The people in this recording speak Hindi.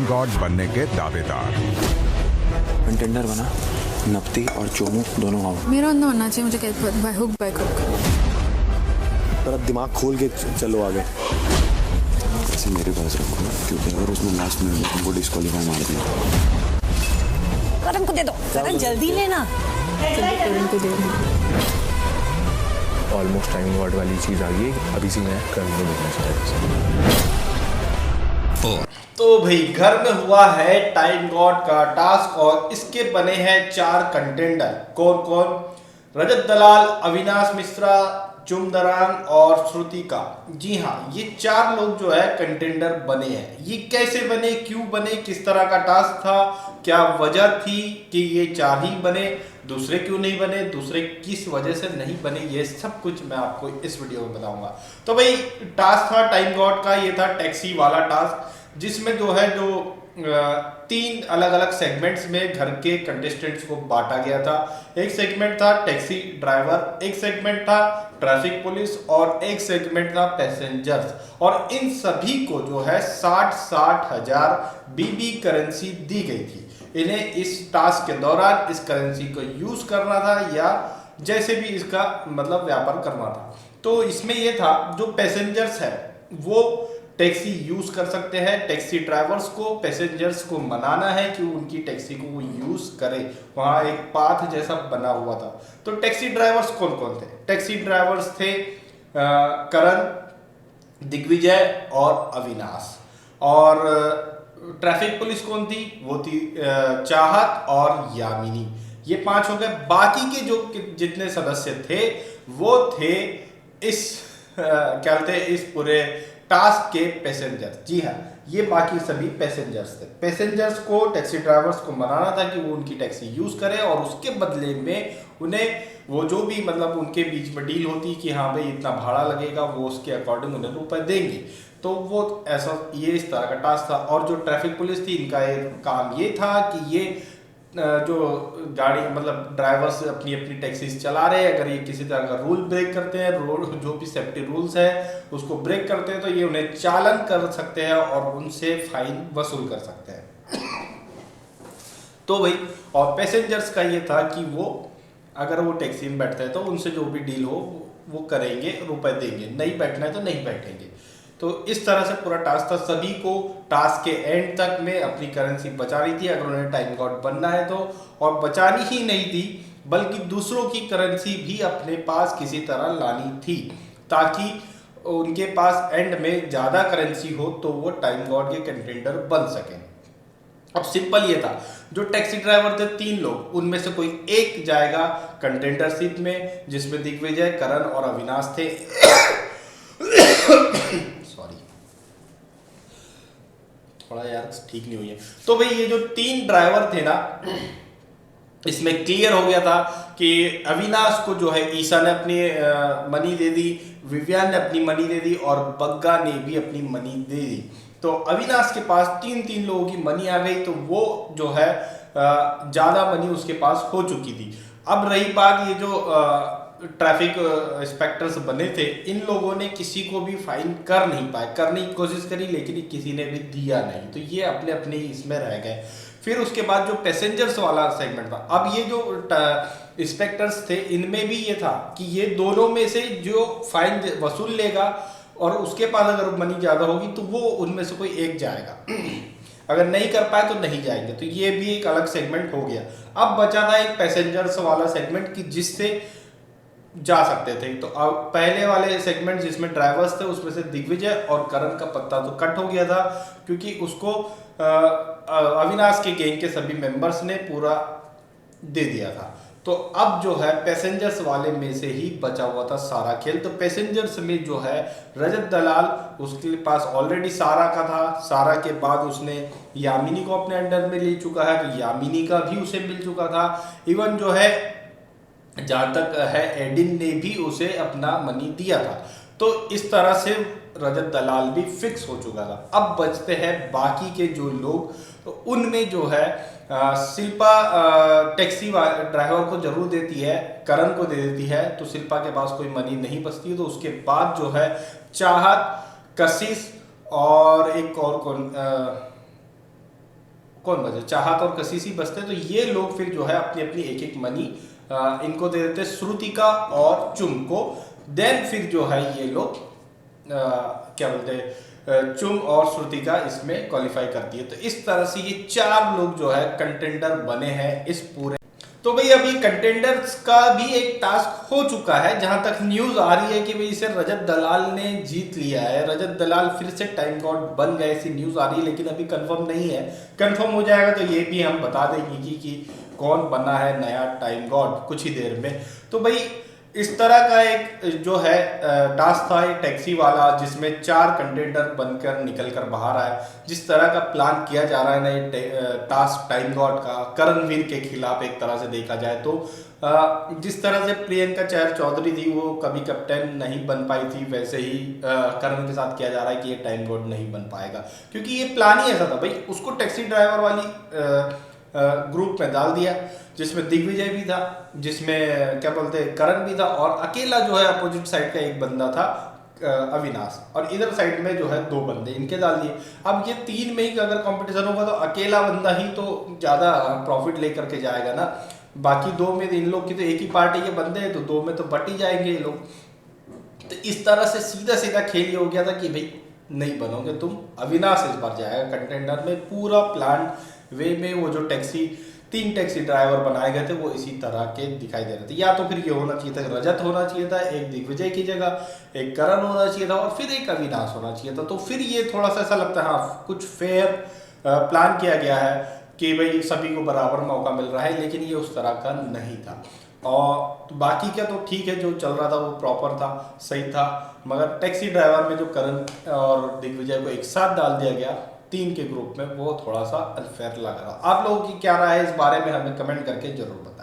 टाइम गॉड बनने के दावेदार। कंटेंडर बना, नपती और चोमू दोनों गाँव। मेरा अंदर बनना चाहिए, मुझे कहते बाय हुक बाय क्रुक। पर अब दिमाग खोल के चलो आगे। ऐसे मेरे पास रखो, क्योंकि अगर उसने लास्ट में तुमको डिस्क्वालीफाई मार दिया। करण को दे दो, करण जल्दी लेना। करण को दे दो। ऑलमोस्ट टाइम गॉड वाली चीज आ गई, अभी से मैं करण को देखना चाहता हूँ। तो भाई घर में हुआ है टाइम गॉड का टास्क और इसके बने हैं 4 कंटेंडर। कौन कौन? रजत दलाल, अविनाश मिश्रा, चुमदरान और श्रुतिका। जी हाँ, ये 4 लोग जो है कंटेंडर बने हैं। ये कैसे बने, क्यों बने, किस तरह का टास्क था, क्या वजह थी कि ये 4 ही बने, दूसरे क्यों नहीं बने, दूसरे किस वजह से नहीं बने, ये सब कुछ मैं आपको इस वीडियो में बताऊंगा। तो भाई टास्क था टाइम गॉड का, ये था टैक्सी वाला टास्क, जिसमें जो है 3 अलग अलग सेगमेंट्स में घर के कंटेस्टेंट्स को बांटा गया था। एक सेगमेंट था टैक्सी ड्राइवर, एक सेगमेंट था ट्रैफिक पुलिस और एक सेगमेंट था पैसेंजर्स। और इन सभी को जो है 60-60 हजार बीबी करेंसी दी गई थी। इन्हें इस टास्क के दौरान इस करेंसी को यूज करना था या जैसे भी इसका मतलब व्यापार करना था। तो इसमें यह था जो पैसेंजर्स है वो टैक्सी यूज कर सकते हैं। टैक्सी ड्राइवर्स को पैसेंजर्स को मनाना है कि उनकी टैक्सी को वो यूज करे। वहां एक पाथ जैसा बना हुआ था। तो टैक्सी ड्राइवर्स कौन कौन थे? टैक्सी ड्राइवर्स थे करण, दिग्विजय और अविनाश। और ट्रैफिक पुलिस कौन थी? वो थी चाहत और यामिनी। ये 5 हो गए। बाकी के जो जितने सदस्य थे वो थे इस क्या कहते हैं इस पूरे टास्क के पैसेंजर्स। जी हाँ, ये बाकी सभी पैसेंजर्स थे। पैसेंजर्स को टैक्सी ड्राइवर्स को मनाना था कि वो उनकी टैक्सी यूज करें और उसके बदले में उन्हें वो जो भी मतलब उनके बीच में डील होती कि हाँ भाई इतना भाड़ा लगेगा, वो उसके अकॉर्डिंग उन्हें रुपए देंगे। तो वो ऐसा ये इस तरह का टास्क था। और जो ट्रैफिक पुलिस थी, इनका एक काम ये था कि ये जो गाड़ी मतलब ड्राइवर्स अपनी अपनी टैक्सीज चला रहे हैं, अगर ये किसी तरह का रूल ब्रेक करते हैं, जो भी सेफ्टी रूल्स है उसको ब्रेक करते हैं, तो ये उन्हें चालन कर सकते हैं और उनसे फाइन वसूल कर सकते हैं। तो भाई और पैसेंजर्स का ये था कि वो अगर वो टैक्सी में बैठते हैं तो उनसे जो भी डील हो वो करेंगे, रुपए देंगे, नहीं बैठना है तो नहीं बैठेंगे। तो इस तरह से पूरा टास्क था। सभी को टास्क के एंड तक में अपनी करेंसी बचानी थी अगर उन्हें टाइम गॉड बनना है तो। और बचानी ही नहीं थी बल्कि दूसरों की करेंसी भी अपने पास किसी तरह लानी थी ताकि उनके पास एंड में ज़्यादा करेंसी हो तो वो टाइम गॉड के कंटेंडर बन सकें। अब सिंपल ये था, जो टैक्सी ड्राइवर थे 3 लोग, उनमें से कोई एक जाएगा कंटेंडरशिप में, जिसमें दिग्विजय, करण और अविनाश थे। सॉरी, थोड़ा यार ठीक नहीं हुई है। तो भाई ये जो 3 ड्राइवर थे ना, इसमें क्लियर हो गया था कि अविनाश को जो है ईशा ने अपनी मनी दे दी, विवियान ने अपनी मनी दे दी और बग्गा ने भी अपनी मनी दे दी। तो अविनाश के पास 3 लोगों की मनी आ गई, तो वो जो है ज़्यादा मनी उसके पास हो चुकी थी। अब रही बात ये जो ट्रैफिक इंस्पेक्टर्स बने थे, इन लोगों ने किसी को भी फाइन कर नहीं पाए। करने की कोशिश करी लेकिन किसी ने भी दिया नहीं, तो ये अपने अपने इसमें रह गए। फिर उसके बाद जो पैसेंजर्स वाला सेगमेंट था, अब ये जो इंस्पेक्टर्स थे इनमें भी ये था कि ये दोनों में से जो फाइन वसूल लेगा और उसके पास अगर मनी ज़्यादा होगी तो वो उनमें से कोई एक जाएगा। अगर नहीं कर पाए तो नहीं जाएंगे। तो ये भी एक अलग सेगमेंट हो गया। अब बचा था एक पैसेंजर्स वाला सेगमेंट कि जिससे जा सकते थे। तो अब पहले वाले सेगमेंट जिसमें ड्राइवर्स थे उसमें से दिग्विजय और करण का पत्ता तो कट हो गया था क्योंकि उसको अविनाश के गैंग के सभी मेंबर्स ने पूरा दे दिया था। तो अब जो है पैसेंजर्स वाले में से ही बचा हुआ था सारा खेल। तो पैसेंजर्स में जो है रजत दलाल, उसके पास ऑलरेडी सारा का था। सारा के बाद उसने यामिनी को अपने अंडर में ले चुका है, तो यामिनी का भी उसे मिल चुका था। इवन जो है जहाँ तक है एडिन ने भी उसे अपना मनी दिया था। तो इस तरह से रजत दलाल भी फिक्स हो चुका था। अब बचते हैं बाकी के जो लोग, तो उनमें जो है शिल्पा टैक्सी ड्राइवर को जरूर देती है, करण को दे देती है, तो शिल्पा के पास कोई मनी नहीं बचती। तो उसके बाद जो है चाहत, कशिश और एक और कौन कौन बचे, चाहत और कशिश ही बचते। तो ये लोग फिर जो है अपनी अपनी एक एक मनी इनको दे देते श्रुतिका और चुम को। देन फिर जो है ये लोग क्या बोलते हैं, चुम और श्रुतिका इसमें क्वालिफाई करती है। तो इस तरह से ये 4 लोग जो है कंटेंडर बने हैं इस पूरे। तो भाई अभी कंटेंडर्स का भी एक टास्क हो चुका है, जहां तक न्यूज आ रही है कि भाई इसे रजत दलाल ने जीत लिया है। रजत दलाल फिर से टाइम गॉड बन गए, ऐसी न्यूज आ रही है, लेकिन अभी कंफर्म नहीं है। कंफर्म हो जाएगा तो ये भी हम बता देंगे कि कौन बना है नया टाइम गॉड कुछ ही देर में। तो भाई इस तरह का एक जो है टास्क था, एक टैक्सी वाला, जिसमें 4 कंटेंडर बनकर निकल कर बाहर आए। जिस तरह का प्लान किया जा रहा है नए टास्क टाइम गॉड का करणवीर के खिलाफ, एक तरह से देखा जाए तो जिस तरह से प्रियंका चहर चौधरी थी वो कभी कैप्टन नहीं बन पाई थी, वैसे ही करण के साथ किया जा रहा है कि ये टाइम गॉड नहीं बन पाएगा, क्योंकि ये प्लान ही ऐसा था भाई। उसको टैक्सी ड्राइवर वाली ग्रुप में डाल दिया, जिसमें दिग्विजय भी था, जिसमें क्या बोलते हैं करण भी था, और अकेला जो है अपोजिट साइड का एक बंदा था अविनाश, और इधर साइड में जो है 2 बंदे इनके डाल दिए। अब ये 3 में ही अगर कंपटीशन होगा तो अकेला बंदा ही तो ज़्यादा प्रॉफिट लेकर के जाएगा ना। बाकी 2 में इन लोग की तो एक ही पार्टी के बंदे हैं, तो 2 में तो बट ही जाएंगे ये लोग। तो इस तरह से सीधा सीधा खेल ये हो गया था कि भाई नहीं बनोगे तुम, अविनाश इस बार जाएगा कंटेंडर में। पूरा प्लान वे में वो जो 3 टैक्सी ड्राइवर बनाए गए थे वो इसी तरह के दिखाई दे रहे थे। या तो फिर ये होना चाहिए था, रजत होना चाहिए था एक दिग्विजय की जगह, एक करण होना चाहिए था, और फिर एक अविनाश होना चाहिए था। तो फिर ये थोड़ा सा ऐसा लगता है हाँ कुछ फेयर प्लान किया गया है कि भाई सभी को बराबर मौका मिल रहा है, लेकिन ये उस तरह का नहीं था। और बाकी क्या तो ठीक है, जो चल रहा था वो प्रॉपर था, सही था, मगर टैक्सी ड्राइवर में जो करण और दिग्विजय को एक साथ डाल दिया गया 3 के ग्रुप में, वो थोड़ा सा अनफेयर लग रहा। आप लोगों की क्या राय है इस बारे में, हमें कमेंट करके जरूर बताएं।